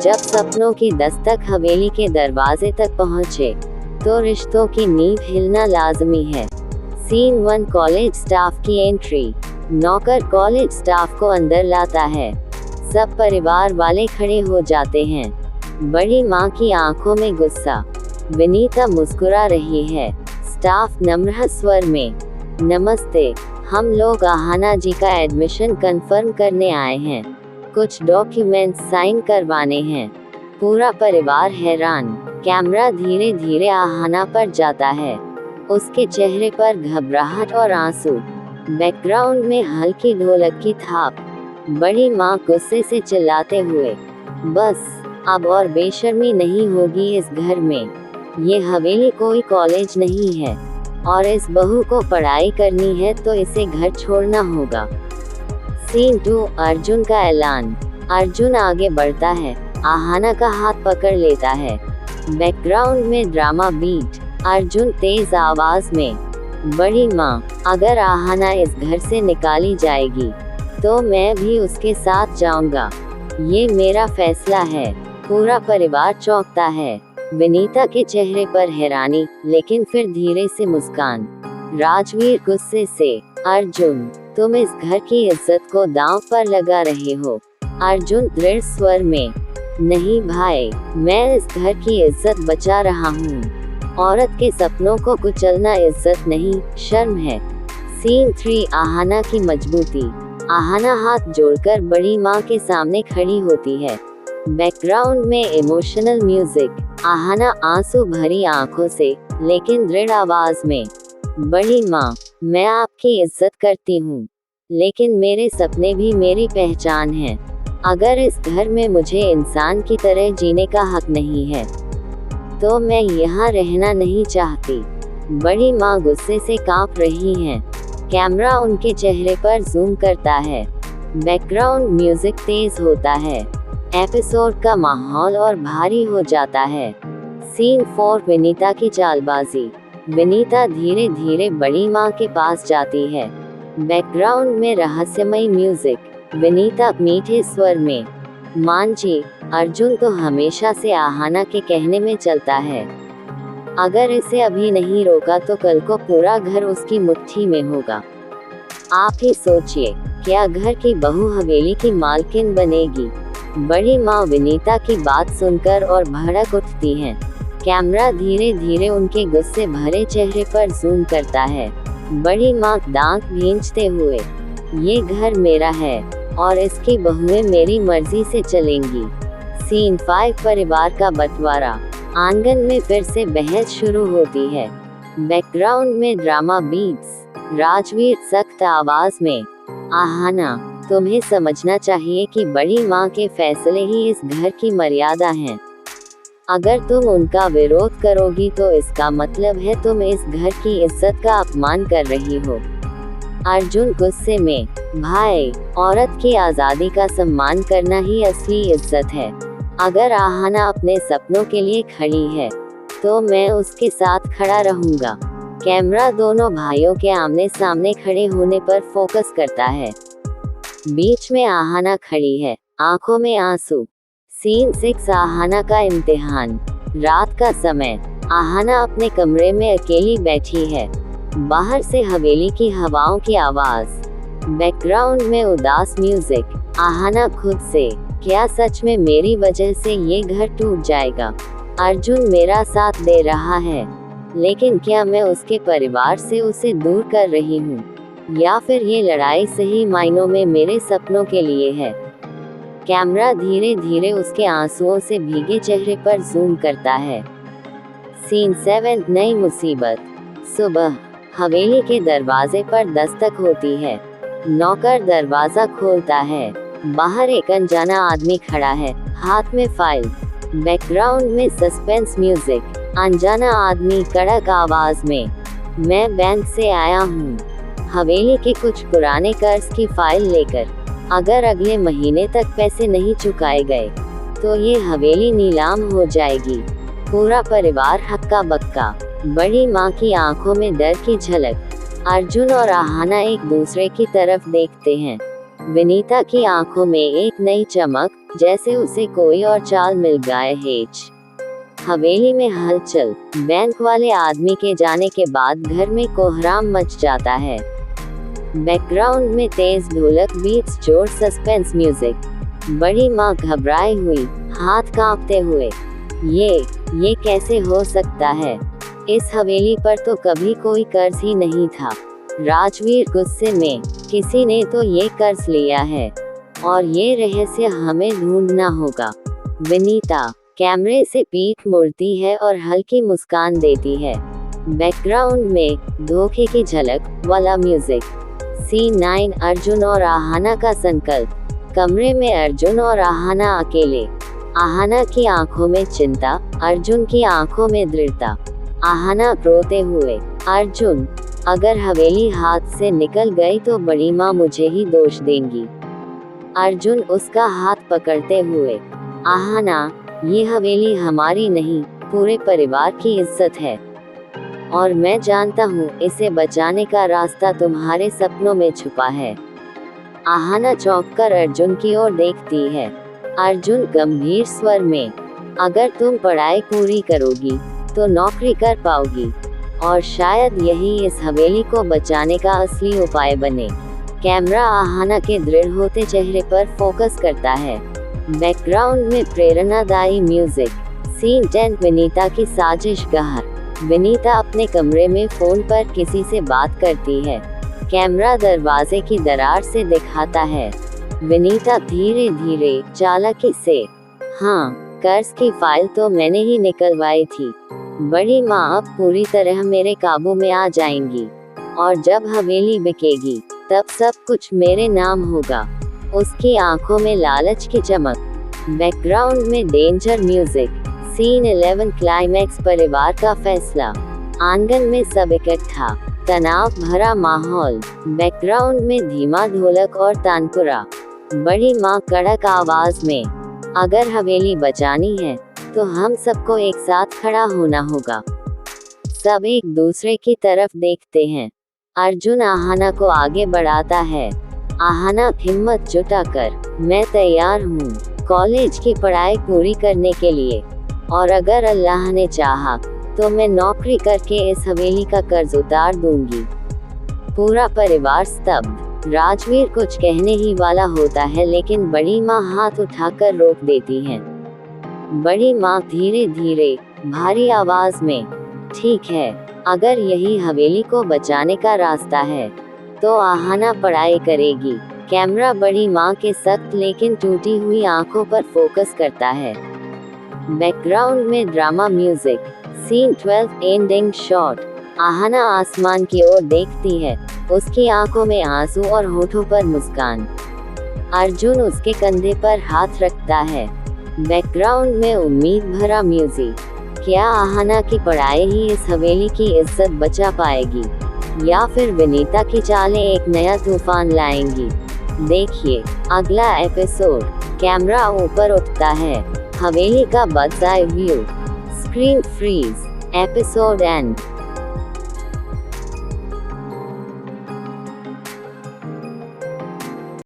जब सपनों की दस्तक हवेली के दरवाजे तक पहुंचे, तो रिश्तों की नींव हिलना लाजमी है। सीन 1 कॉलेज स्टाफ की एंट्री। नौकर कॉलेज स्टाफ को अंदर लाता है। सब परिवार वाले खड़े हो जाते हैं। बड़ी माँ की आंखों में गुस्सा। विनीता मुस्कुरा रही है। स्टाफ नम्र स्वर में, नमस्ते, हम लोग आहाना जी का एडमिशन कंफर्म करने आए हैं। कुछ डॉक्यूमेंट्स साइन करवाने हैं। पूरा परिवार हैरान। कैमरा धीरे धीरे आहाना पर जाता है। उसके चेहरे पर घबराहट और आंसू। बैकग्राउंड में हल्की ढोलक की थाप। बड़ी माँ गुस्से से चिल्लाते हुए, बस अब और बेशर्मी नहीं होगी इस घर में। ये हवेली कोई कॉलेज नहीं है, और इस बहू को पढ़ाई करनी है तो इसे घर छोड़ना होगा। सीन 2 अर्जुन का ऐलान। अर्जुन आगे बढ़ता है, आहाना का हाथ पकड़ लेता है। बैकग्राउंड में ड्रामा बीट। अर्जुन तेज आवाज में, बड़ी माँ, अगर आहाना इस घर से निकाली जाएगी तो मैं भी उसके साथ जाऊंगा। ये मेरा फैसला है। पूरा परिवार चौंकता है। विनीता के चेहरे पर हैरानी, लेकिन फिर धीरे से मुस्कान। राजवीर गुस्से से, अर्जुन, तुम इस घर की इज्जत को दांव पर लगा रहे हो। अर्जुन दृढ़ स्वर में, नहीं भाई, मैं इस घर की इज्जत बचा रहा हूँ। औरत के सपनों को कुचलना इज्जत नहीं, शर्म है। सीन 3 आहाना की मजबूती। आहाना हाथ जोड़कर बड़ी माँ के सामने खड़ी होती है। बैकग्राउंड में इमोशनल म्यूजिक। आहाना आंसू भरी आंखों से, लेकिन दृढ़ आवाज में, बड़ी माँ, मैं आपकी इज्जत करती हूँ, लेकिन मेरे सपने भी मेरी पहचान हैं। अगर इस घर में मुझे इंसान की तरह जीने का हक नहीं है, तो मैं यहाँ रहना नहीं चाहती। बड़ी माँ गुस्से से कांप रही हैं। कैमरा उनके चेहरे पर जूम करता है। बैकग्राउंड म्यूजिक तेज होता है। एपिसोड का माहौल और भारी हो जाता है। सीन 4 विनीता की चालबाजी। विनीता धीरे धीरे बड़ी माँ के पास जाती है। बैकग्राउंड में रहस्यमय म्यूजिक। विनीता मीठे स्वर में, मान जी, अर्जुन तो हमेशा से आहाना के कहने में चलता है। अगर इसे अभी नहीं रोका तो कल को पूरा घर उसकी मुट्ठी में होगा। आप ही सोचिए, क्या घर की बहू हवेली की मालकिन बनेगी? बड़ी माँ विनीता की बात सुनकर और भड़क उठती हैं। कैमरा धीरे धीरे उनके गुस्से भरे चेहरे पर जूम करता है। बड़ी माँ दांत भींचते हुए, ये घर मेरा है और इसकी बहुएं मेरी मर्जी से चलेंगी। सीन 5 परिवार का बंटवारा। आंगन में फिर से बहस शुरू होती है। बैकग्राउंड में ड्रामा बीट्स। राजवीर सख्त आवाज में, आहाना, तुम्हें समझना चाहिए कि बड़ी माँ के फैसले ही इस घर की मर्यादा हैं। अगर तुम उनका विरोध करोगी तो इसका मतलब है तुम इस घर की इज्जत का अपमान कर रही हो। अर्जुन गुस्से में, भाई, औरत की आज़ादी का सम्मान करना ही असली इज्जत है। अगर आहाना अपने सपनों के लिए खड़ी है, तो मैं उसके साथ खड़ा रहूंगा। कैमरा दोनों भाइयों के आमने सामने खड़े होने पर फोकस करता है। बीच में आहाना खड़ी है, आंखों में आंसू। सीन 6 आहाना का इम्तिहान। रात का समय। आहाना अपने कमरे में अकेली बैठी है। बाहर से हवेली की हवाओं की आवाज। बैकग्राउंड में उदास म्यूजिक। आहाना खुद से, क्या सच में मेरी वजह से ये घर टूट जाएगा? अर्जुन मेरा साथ दे रहा है, लेकिन क्या मैं उसके परिवार से उसे दूर कर रही हूँ, या फिर ये लड़ाई सही मायनों में मेरे सपनों के लिए है? कैमरा धीरे धीरे उसके आंसुओं से भीगे चेहरे पर जूम करता है। सीन 7 नई मुसीबत। सुबह हवेली के दरवाजे पर दस्तक होती है। नौकर दरवाजा खोलता है। बाहर एक अनजाना आदमी खड़ा है, हाथ में फाइल। बैकग्राउंड में सस्पेंस म्यूजिक। अनजाना आदमी कड़क आवाज में, मैं बैंक से आया हूँ, हवेली के कुछ पुराने कर्ज की फाइल लेकर। अगर अगले महीने तक पैसे नहीं चुकाए गए तो ये हवेली नीलाम हो जाएगी। पूरा परिवार हक्का बक्का। बड़ी माँ की आंखों में डर की झलक। अर्जुन और आहाना एक दूसरे की तरफ देखते हैं। विनीता की आंखों में एक नई चमक, जैसे उसे कोई और चाल मिल गया है। हवेली में हलचल। बैंक वाले आदमी के जाने के बाद घर में कोहराम मच जाता है। बैकग्राउंड में तेज ढोलक बीट्स, जोर सस्पेंस म्यूजिक। बड़ी माँ घबराई हुई, हाथ कांपते हुए। ये कैसे हो सकता है? इस हवेली पर तो कभी कोई कर्ज ही नहीं था। राजवीर गुस्से में, किसी ने तो ये कर्ज लिया है और ये रहस्य हमें ढूंढना होगा। विनीता कैमरे से पीठ मोड़ती है और हल्की मुस्कान देती है। बैकग्राउंड में धोखे की झलक वाला म्यूजिक। सीन 9 अर्जुन और आहाना का संकल्प। कमरे में अर्जुन और आहाना अकेले। आहाना की आंखों में चिंता, अर्जुन की आंखों में दृढ़ता। आहाना रोते हुए, अर्जुन, अगर हवेली हाथ से निकल गई तो बड़ी माँ मुझे ही दोष देंगी। अर्जुन उसका हाथ पकड़ते हुए, आहाना, ये हवेली हमारी नहीं, पूरे परिवार की इज्जत है और मैं जानता हूँ इसे बचाने का रास्ता तुम्हारे सपनों में छुपा है। आहाना चौंककर अर्जुन की ओर देखती है। अर्जुन गंभीर स्वर में, अगर तुम पढ़ाई पूरी करोगी तो नौकरी कर पाओगी और शायद यही इस हवेली को बचाने का असली उपाय बने। कैमरा आहाना के दृढ़ होते चेहरे पर फोकस करता है। बैकग्राउंड में प्रेरणादायी म्यूजिक। सीन 10 विनीता की साजिश गहर। विनीता अपने कमरे में फोन पर किसी से बात करती है। कैमरा दरवाजे की दरार से दिखाता है। विनीता धीरे धीरे चालाकी से, हाँ, कर्ज की फाइल तो मैंने ही निकलवाई थी। बड़ी माँ अब पूरी तरह मेरे काबू में आ जाएंगी और जब हवेली बिकेगी तब सब कुछ मेरे नाम होगा। उसकी आंखों में लालच की चमक। बैकग्राउंड में डेंजर म्यूजिक। सीन 11 क्लाइमैक्स परिवार का फैसला। आंगन में सब इकट्ठा, तनाव भरा माहौल। बैकग्राउंड में धीमा ढोलक और तानपुरा। बड़ी माँ कड़क आवाज में, अगर हवेली बचानी है तो हम सबको एक साथ खड़ा होना होगा। सब एक दूसरे की तरफ देखते हैं। अर्जुन आहाना को आगे बढ़ाता है। आहाना हिम्मत जुटाकर, मैं तैयार हूँ कॉलेज की पढ़ाई पूरी करने के लिए और अगर अल्लाह ने चाहा तो मैं नौकरी करके इस हवेली का कर्ज उतार दूंगी। पूरा परिवार स्तब्ध। राजवीर कुछ कहने ही वाला होता है लेकिन बड़ी माँ हाथ उठाकर रोक देती हैं। बड़ी माँ धीरे धीरे भारी आवाज में, ठीक है, अगर यही हवेली को बचाने का रास्ता है तो आहाना पढ़ाई करेगी। कैमरा बड़ी माँ के सख्त लेकिन टूटी हुई आंखों पर फोकस करता है। बैकग्राउंड में drama music. Scene 12 ending shot. Aahana आसमान की ओर देखती है, उसकी आंखों में आंसू और होठों पर मुस्कान। अर्जुन उसके कंधे पर हाथ रखता है। बैकग्राउंड में उम्मीद भरा म्यूजिक। क्या आहाना की पढ़ाई ही इस हवेली की इज्जत बचा पाएगी या फिर विनीता की चालें एक नया तूफान लाएंगी? देखिए अगला एपिसोड। कैमरा ऊपर उठता है। हवेली का bird's eye view. Screen freeze. Episode and.